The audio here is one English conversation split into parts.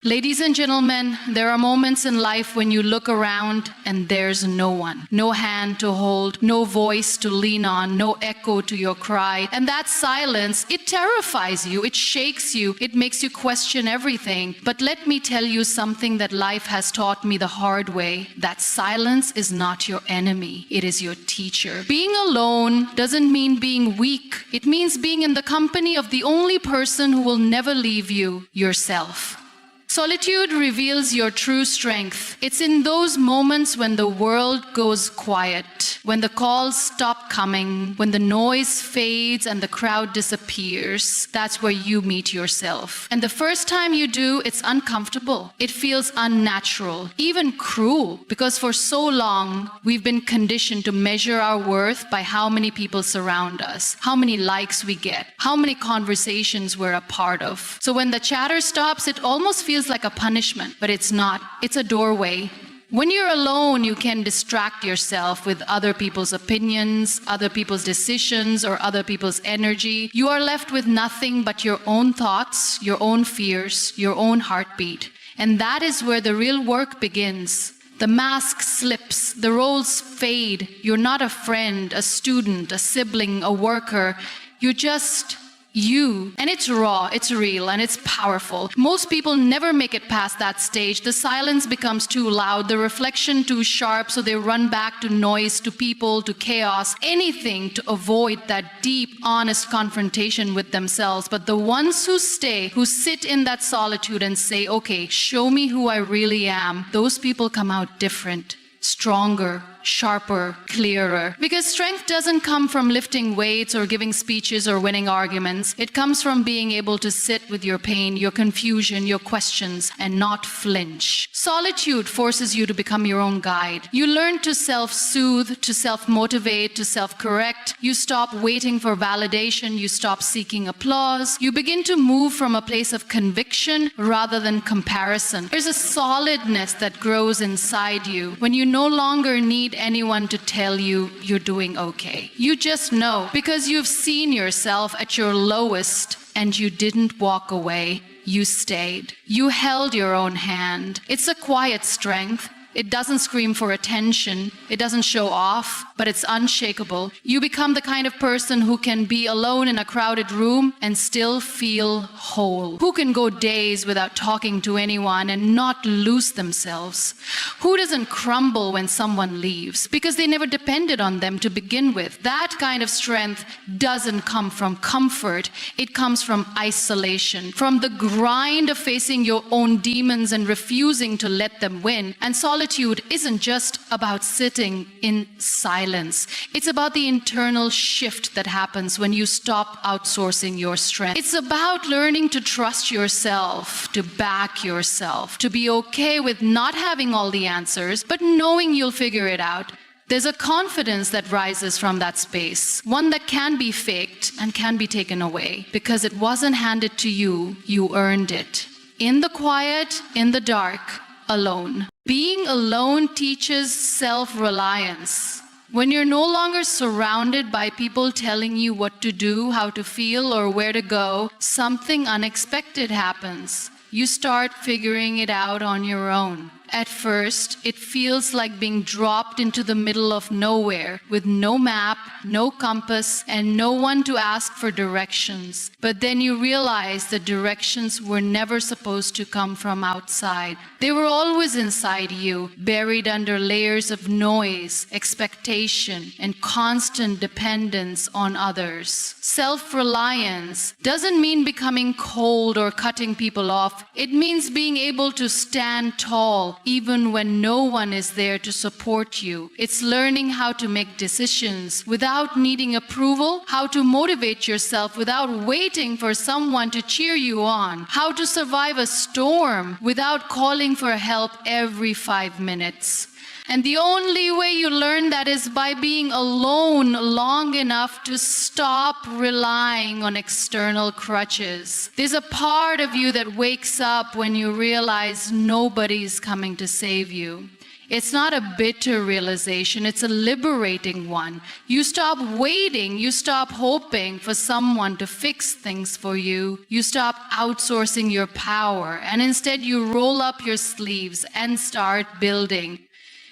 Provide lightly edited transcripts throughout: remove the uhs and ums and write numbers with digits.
Ladies and gentlemen, there are moments in life when you look around and there's no one. No hand to hold, no voice to lean on, no echo to your cry. And that silence, it terrifies you, it shakes you, it makes you question everything. But let me tell you something that life has taught me the hard way. That silence is not your enemy, it is your teacher. Being alone doesn't mean being weak. It means being in the company of the only person who will never leave you, yourself. Solitude reveals your true strength. It's in those moments when the world goes quiet, when the calls stop coming, when the noise fades and the crowd disappears. That's where you meet yourself. And the first time you do, it's uncomfortable. It feels unnatural, even cruel, because for so long, we've been conditioned to measure our worth by how many people surround us, how many likes we get, how many conversations we're a part of. So when the chatter stops, it almost feels like a punishment, but it's not. It's a doorway. When you're alone, you can distract yourself with other people's opinions, other people's decisions, or other people's energy. You are left with nothing but your own thoughts, your own fears, your own heartbeat. And that is where the real work begins. The mask slips, the roles fade. You're not a friend, a student, a sibling, a worker. You're just you. And it's raw, it's real, and it's powerful. Most people never make it past that stage. The silence becomes too loud, the reflection too sharp, so they run back to noise, to people, to chaos, anything to avoid that deep, honest confrontation with themselves. But the ones who stay, who sit in that solitude and say, okay, show me who I really am, those people come out different, stronger, sharper, clearer. Because strength doesn't come from lifting weights or giving speeches or winning arguments. It comes from being able to sit with your pain, your confusion, your questions, and not flinch. Solitude forces you to become your own guide. You learn to self-soothe, to self-motivate, to self-correct. You stop waiting for validation. You stop seeking applause. You begin to move from a place of conviction rather than comparison. There's a solidness that grows inside you when you no longer need anyone to tell you you're doing okay. You just know because you've seen yourself at your lowest and you didn't walk away. You stayed. You held your own hand. It's a quiet strength. It doesn't scream for attention. It doesn't show off, but it's unshakable. You become the kind of person who can be alone in a crowded room and still feel whole. Who can go days without talking to anyone and not lose themselves? Who doesn't crumble when someone leaves because they never depended on them to begin with? That kind of strength doesn't come from comfort. It comes from isolation, from the grind of facing your own demons and refusing to let them win. And solitude isn't just about sitting in silence. It's about the internal shift that happens when you stop outsourcing your strength. It's about learning to trust yourself, to back yourself, to be okay with not having all the answers, but knowing you'll figure it out. There's a confidence that rises from that space, one that can be faked and can be taken away because it wasn't handed to you, you earned it. In the quiet, in the dark, alone. Being alone teaches self-reliance. When you're no longer surrounded by people telling you what to do, how to feel, or where to go, something unexpected happens. You start figuring it out on your own. At first, it feels like being dropped into the middle of nowhere with no map, no compass, and no one to ask for directions. But then you realize the directions were never supposed to come from outside. They were always inside you, buried under layers of noise, expectation, and constant dependence on others. Self-reliance doesn't mean becoming cold or cutting people off. It means being able to stand tall, even when no one is there to support you. It's learning how to make decisions without needing approval, how to motivate yourself without waiting for someone to cheer you on, how to survive a storm without calling for help every 5 minutes. And the only way you learn that is by being alone long enough to stop relying on external crutches. There's a part of you that wakes up when you realize nobody's coming to save you. It's not a bitter realization, it's a liberating one. You stop waiting, you stop hoping for someone to fix things for you. You stop outsourcing your power, and instead you roll up your sleeves and start building.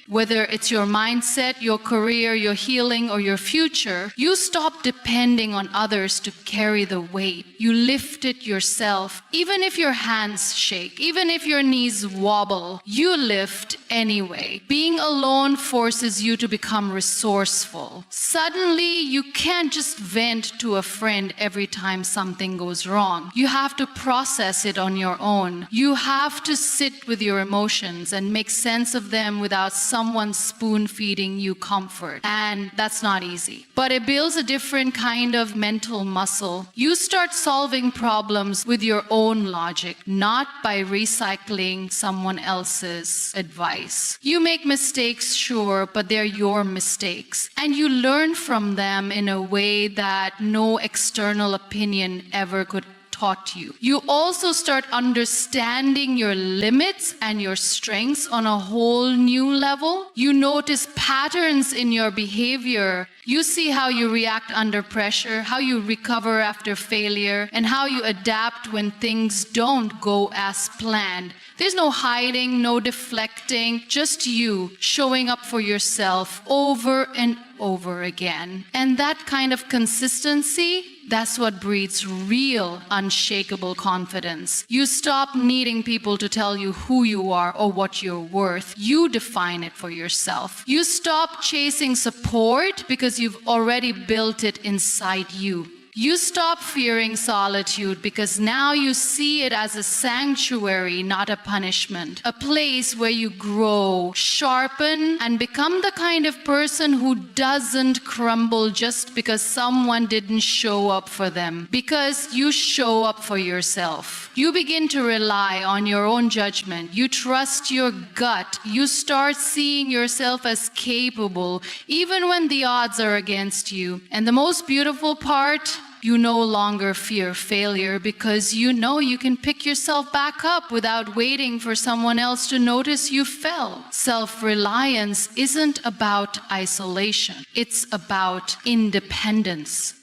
Whether it's your mindset, your career, your healing, or your future, you stop depending on others to carry the weight. You lift it yourself. Even if your hands shake, even if your knees wobble, you lift anyway. Being alone forces you to become resourceful. Suddenly, you can't just vent to a friend every time something goes wrong. You have to process it on your own. You have to sit with your emotions and make sense of them without someone spoon-feeding you comfort. And that's not easy. But it builds a different kind of mental muscle. You start solving problems with your own logic, not by recycling someone else's advice. You make mistakes, sure, but they're your mistakes. And you learn from them in a way that no external opinion ever could taught you. You also start understanding your limits and your strengths on a whole new level. You notice patterns in your behavior. You see how you react under pressure, how you recover after failure, and how you adapt when things don't go as planned. There's no hiding, no deflecting, just you showing up for yourself over and over again. And that kind of consistency, that's what breeds real, unshakable confidence. You stop needing people to tell you who you are or what you're worth. You define it for yourself. You stop chasing support because you've already built it inside you. You stop fearing solitude because now you see it as a sanctuary, not a punishment. A place where you grow, sharpen, and become the kind of person who doesn't crumble just because someone didn't show up for them. Because you show up for yourself. You begin to rely on your own judgment. You trust your gut. You start seeing yourself as capable, even when the odds are against you. And the most beautiful part, you no longer fear failure because you know you can pick yourself back up without waiting for someone else to notice you fell. Self-reliance isn't about isolation. It's about independence.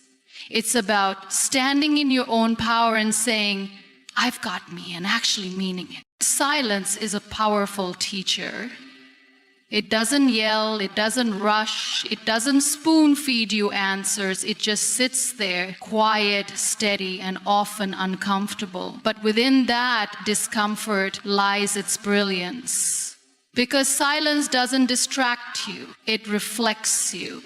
It's about standing in your own power and saying, I've got me, and actually meaning it. Silence is a powerful teacher. It doesn't yell, it doesn't rush, it doesn't spoon-feed you answers. It just sits there, quiet, steady, and often uncomfortable. But within that discomfort lies its brilliance. Because silence doesn't distract you, it reflects you.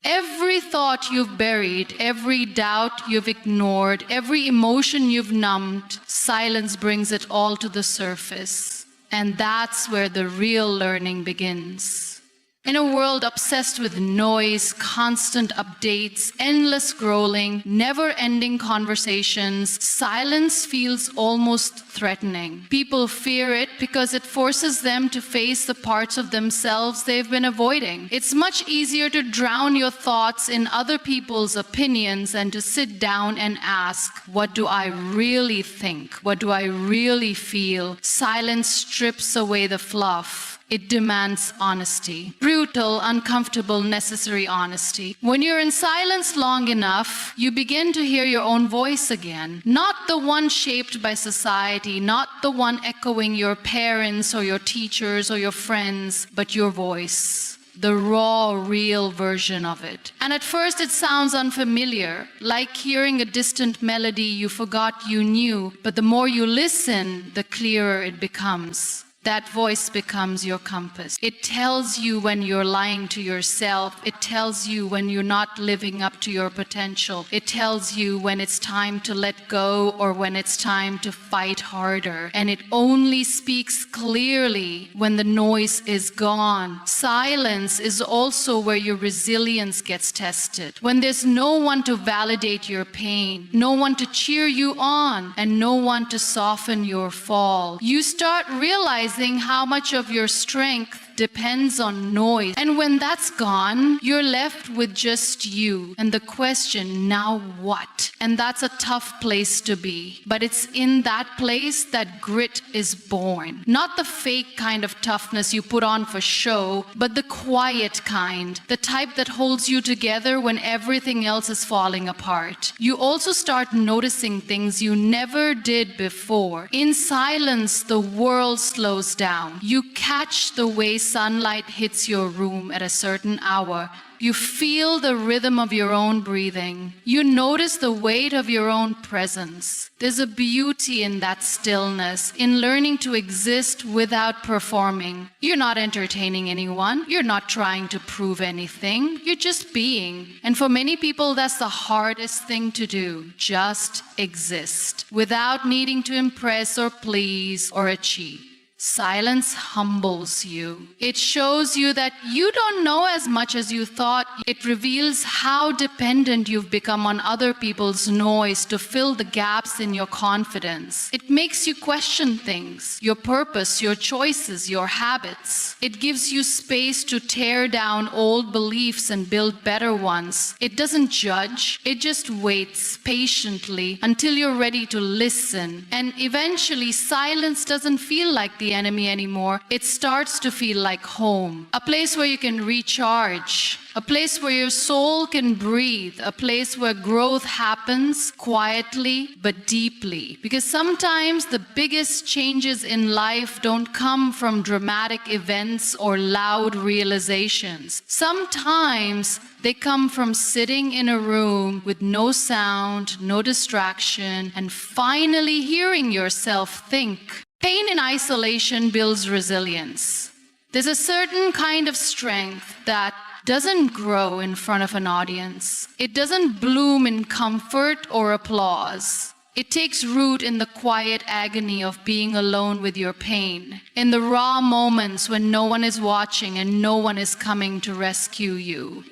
Every thought you've buried, every doubt you've ignored, every emotion you've numbed, silence brings it all to the surface. And that's where the real learning begins. In a world obsessed with noise, constant updates, endless scrolling, never-ending conversations, silence feels almost threatening. People fear it because it forces them to face the parts of themselves they've been avoiding. It's much easier to drown your thoughts in other people's opinions than to sit down and ask, what do I really think? What do I really feel? Silence strips away the fluff. It demands honesty. Brutal, uncomfortable, necessary honesty. When you're in silence long enough, you begin to hear your own voice again. Not the one shaped by society, not the one echoing your parents or your teachers or your friends, but your voice. The raw, real version of it. And at first it sounds unfamiliar, like hearing a distant melody you forgot you knew, but the more you listen, the clearer it becomes. That voice becomes your compass. It tells you when you're lying to yourself. It tells you when you're not living up to your potential. It tells you when it's time to let go or when it's time to fight harder. And it only speaks clearly when the noise is gone. Silence is also where your resilience gets tested. When there's no one to validate your pain, no one to cheer you on, and no one to soften your fall, you start realizing how much of your strength depends on noise. And when that's gone, you're left with just you. And the question, now what? And that's a tough place to be. But it's in that place that grit is born. Not the fake kind of toughness you put on for show, but the quiet kind, the type that holds you together when everything else is falling apart. You also start noticing things you never did before. In silence, the world slows down. You catch the way sunlight hits your room at a certain hour. You feel the rhythm of your own breathing. You notice the weight of your own presence. There's a beauty in that stillness, in learning to exist without performing. You're not entertaining anyone. You're not trying to prove anything. You're just being. And for many people, that's the hardest thing to do. Just exist without needing to impress or please or achieve. Silence humbles you. It shows you that you don't know as much as you thought. It reveals how dependent you've become on other people's noise to fill the gaps in your confidence. It makes you question things, your purpose, your choices, your habits. It gives you space to tear down old beliefs and build better ones. It doesn't judge. It just waits patiently until you're ready to listen. And eventually, silence doesn't feel like the enemy anymore. It starts to feel like home, a place where you can recharge, a place where your soul can breathe, a place where growth happens quietly but deeply. Because sometimes the biggest changes in life don't come from dramatic events or loud realizations. Sometimes they come from sitting in a room with no sound, no distraction, and finally hearing yourself think. Pain in isolation builds resilience. There's a certain kind of strength that doesn't grow in front of an audience. It doesn't bloom in comfort or applause. It takes root in the quiet agony of being alone with your pain, in the raw moments when no one is watching and no one is coming to rescue you.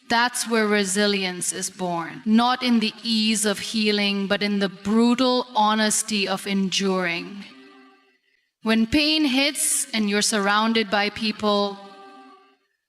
That's where resilience is born, not in the ease of healing, but in the brutal honesty of enduring. When pain hits and you're surrounded by people,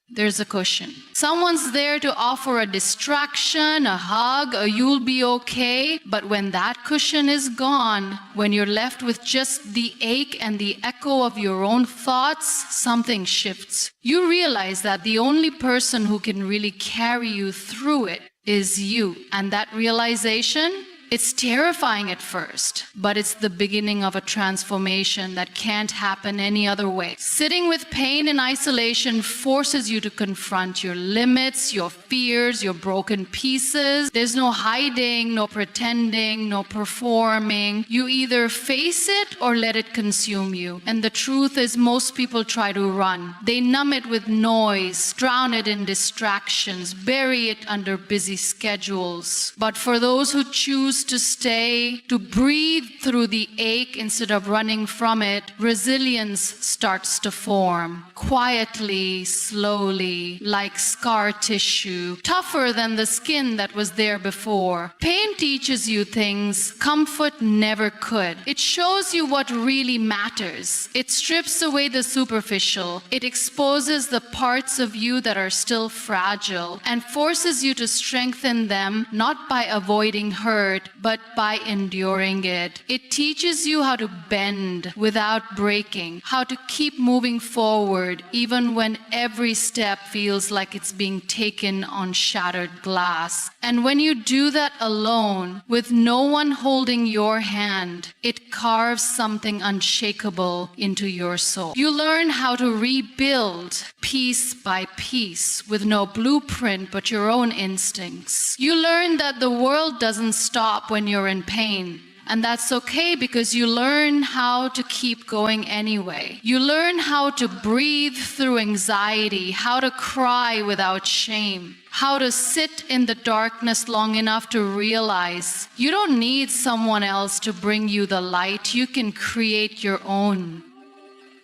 there's a cushion. Someone's there to offer a distraction, a hug, a you'll be okay. But when that cushion is gone, when you're left with just the ache and the echo of your own thoughts, something shifts. You realize that the only person who can really carry you through it is you. And that realization, it's terrifying at first, but it's the beginning of a transformation that can't happen any other way. Sitting with pain in isolation forces you to confront your limits, your fears, your broken pieces. There's no hiding, no pretending, no performing. You either face it or let it consume you. And the truth is, most people try to run. They numb it with noise, drown it in distractions, bury it under busy schedules. But for those who choose to stay, to breathe through the ache instead of running from it, resilience starts to form. Quietly, slowly, like scar tissue, tougher than the skin that was there before. Pain teaches you things comfort never could. It shows you what really matters. It strips away the superficial. It exposes the parts of you that are still fragile and forces you to strengthen them, not by avoiding hurt, but by enduring it. It teaches you how to bend without breaking, how to keep moving forward even when every step feels like it's being taken on shattered glass. And when you do that alone, with no one holding your hand, it carves something unshakable into your soul. You learn how to rebuild piece by piece with no blueprint but your own instincts. You learn that the world doesn't stop when you're in pain. And that's okay, because you learn how to keep going anyway. You learn how to breathe through anxiety, how to cry without shame, how to sit in the darkness long enough to realize you don't need someone else to bring you the light. You can create your own.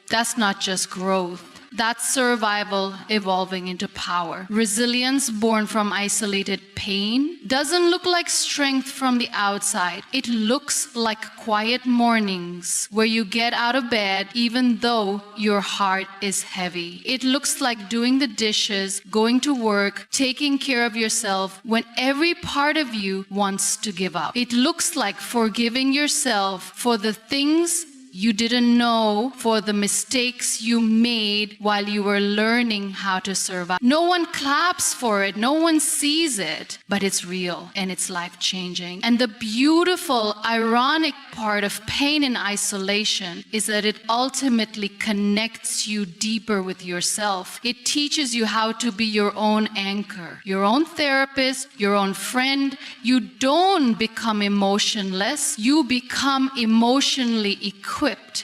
That's not just growth. That's survival evolving into power. Resilience born from isolated pain doesn't look like strength from the outside. It looks like quiet mornings where you get out of bed even though your heart is heavy. It looks like doing the dishes, going to work, taking care of yourself when every part of you wants to give up. It looks like forgiving yourself for the things you didn't know, for the mistakes you made while you were learning how to survive. No one claps for it, no one sees it, but it's real and it's life-changing. And the beautiful, ironic part of pain and isolation is that it ultimately connects you deeper with yourself. It teaches you how to be your own anchor, your own therapist, your own friend. You don't become emotionless, you become emotionally equipped.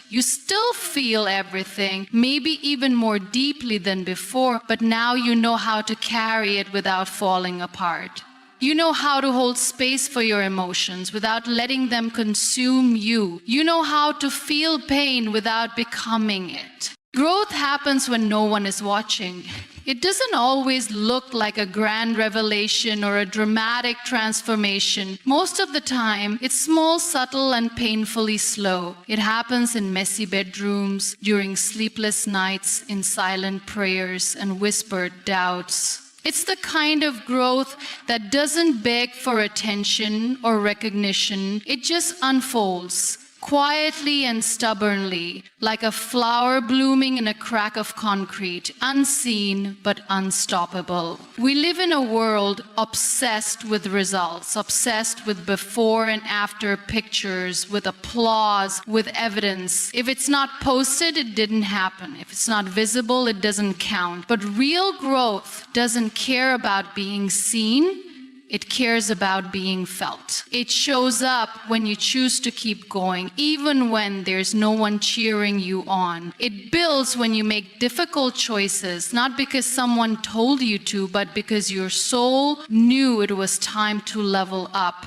You still feel everything, maybe even more deeply than before, but now you know how to carry it without falling apart. You know how to hold space for your emotions without letting them consume you. You know how to feel pain without becoming it. Growth happens when no one is watching. It doesn't always look like a grand revelation or a dramatic transformation. Most of the time, it's small, subtle, and painfully slow. It happens in messy bedrooms, during sleepless nights, in silent prayers, and whispered doubts. It's the kind of growth that doesn't beg for attention or recognition. It just unfolds, quietly and stubbornly, like a flower blooming in a crack of concrete, unseen but unstoppable. We live in a world obsessed with results, obsessed with before and after pictures, with applause, with evidence. If it's not posted, it didn't happen. If it's not visible, it doesn't count. But real growth doesn't care about being seen. It cares about being felt. It shows up when you choose to keep going, even when there's no one cheering you on. It builds when you make difficult choices, not because someone told you to, but because your soul knew it was time to level up.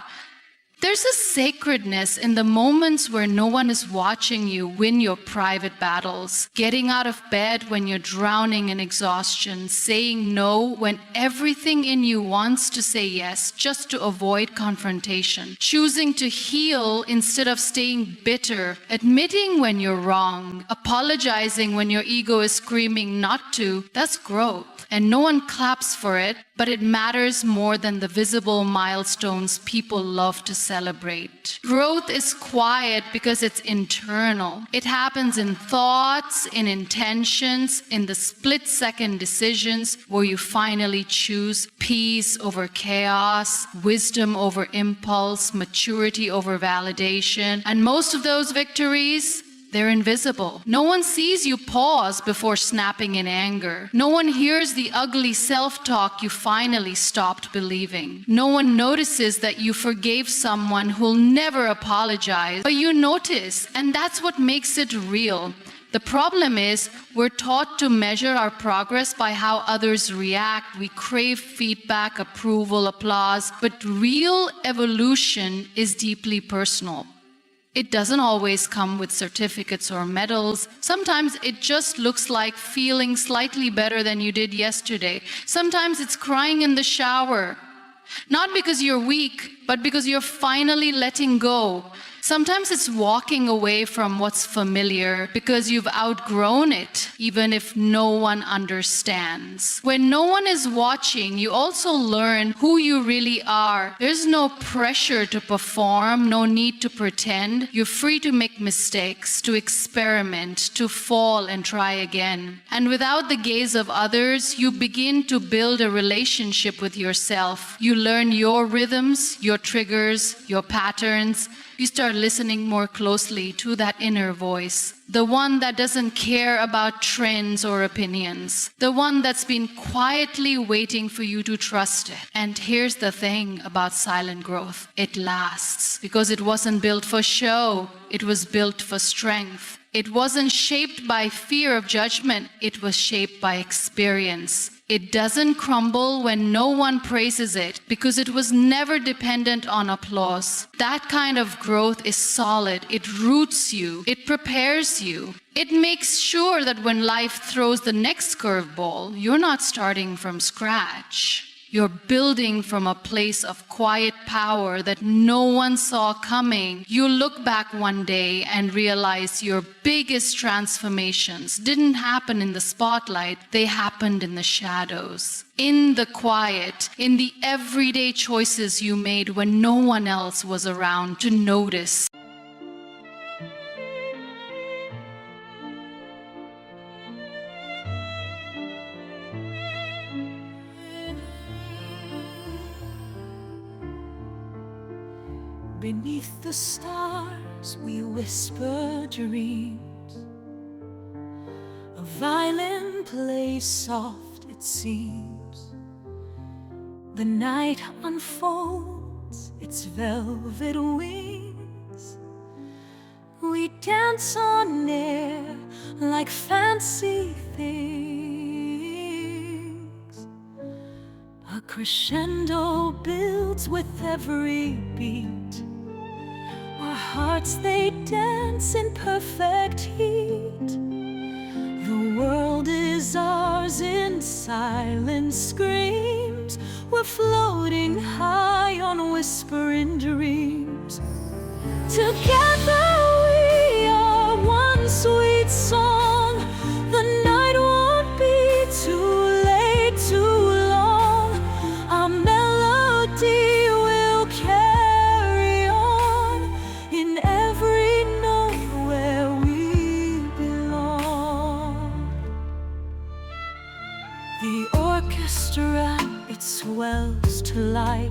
There's a sacredness in the moments where no one is watching you win your private battles. Getting out of bed when you're drowning in exhaustion. Saying no when everything in you wants to say yes, just to avoid confrontation. Choosing to heal instead of staying bitter. Admitting when you're wrong. Apologizing when your ego is screaming not to. That's growth. And no one claps for it, but it matters more than the visible milestones people love to celebrate. Growth is quiet because it's internal. It happens in thoughts, in intentions, in the split-second decisions where you finally choose peace over chaos, wisdom over impulse, maturity over validation. And most of those victories, they're invisible. No one sees you pause before snapping in anger. No one hears the ugly self-talk you finally stopped believing. No one notices that you forgave someone who'll never apologize, but you notice, and that's what makes it real. The problem is, we're taught to measure our progress by how others react. We crave feedback, approval, applause, but real evolution is deeply personal. It doesn't always come with certificates or medals. Sometimes it just looks like feeling slightly better than you did yesterday. Sometimes it's crying in the shower. Not because you're weak, but because you're finally letting go. Sometimes it's walking away from what's familiar because you've outgrown it, even if no one understands. When no one is watching, you also learn who you really are. There's no pressure to perform, no need to pretend. You're free to make mistakes, to experiment, to fall and try again. And without the gaze of others, you begin to build a relationship with yourself. You learn your rhythms, your triggers, your patterns. You start listening more closely to that inner voice, the one that doesn't care about trends or opinions, the one that's been quietly waiting for you to trust it. And here's the thing about silent growth. It lasts because it wasn't built for show. It was built for strength. It wasn't shaped by fear of judgment. It was shaped by experience. It doesn't crumble when no one praises it because it was never dependent on applause. That kind of growth is solid. It roots you. It prepares you. It makes sure that when life throws the next curveball, you're not starting from scratch. You're building from a place of quiet power that no one saw coming. You look back one day and realize your biggest transformations didn't happen in the spotlight, they happened in the shadows, in the quiet, in the everyday choices you made when no one else was around to notice. Beneath the stars we whisper dreams. A violin plays soft, it seems. The night unfolds its velvet wings. We dance on air like fancy things. A crescendo builds with every beat. Our hearts, they dance in perfect heat. The world is ours in silent screams. We're floating high on whispering dreams. Together we are one sweet song. The night won't be too late, too long. Our melody will carry on in every note where we belong. The orchestra, it swells to life.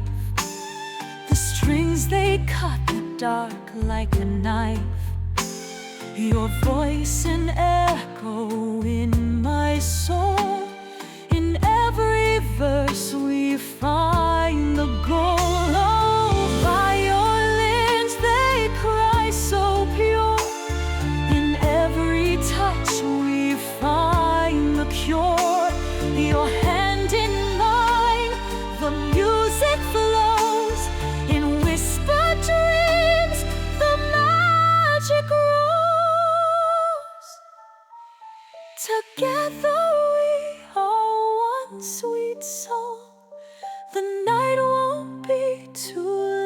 The strings, they cut the dark like a knife. Your voice an echo in my soul. In every verse we find the goal. Oh, violins, they cry so pure. In every touch we find the cure. Your hand in mine, the music flows. In whispered dreams, the magic grows. Together we are one sweet soul. The night won't be too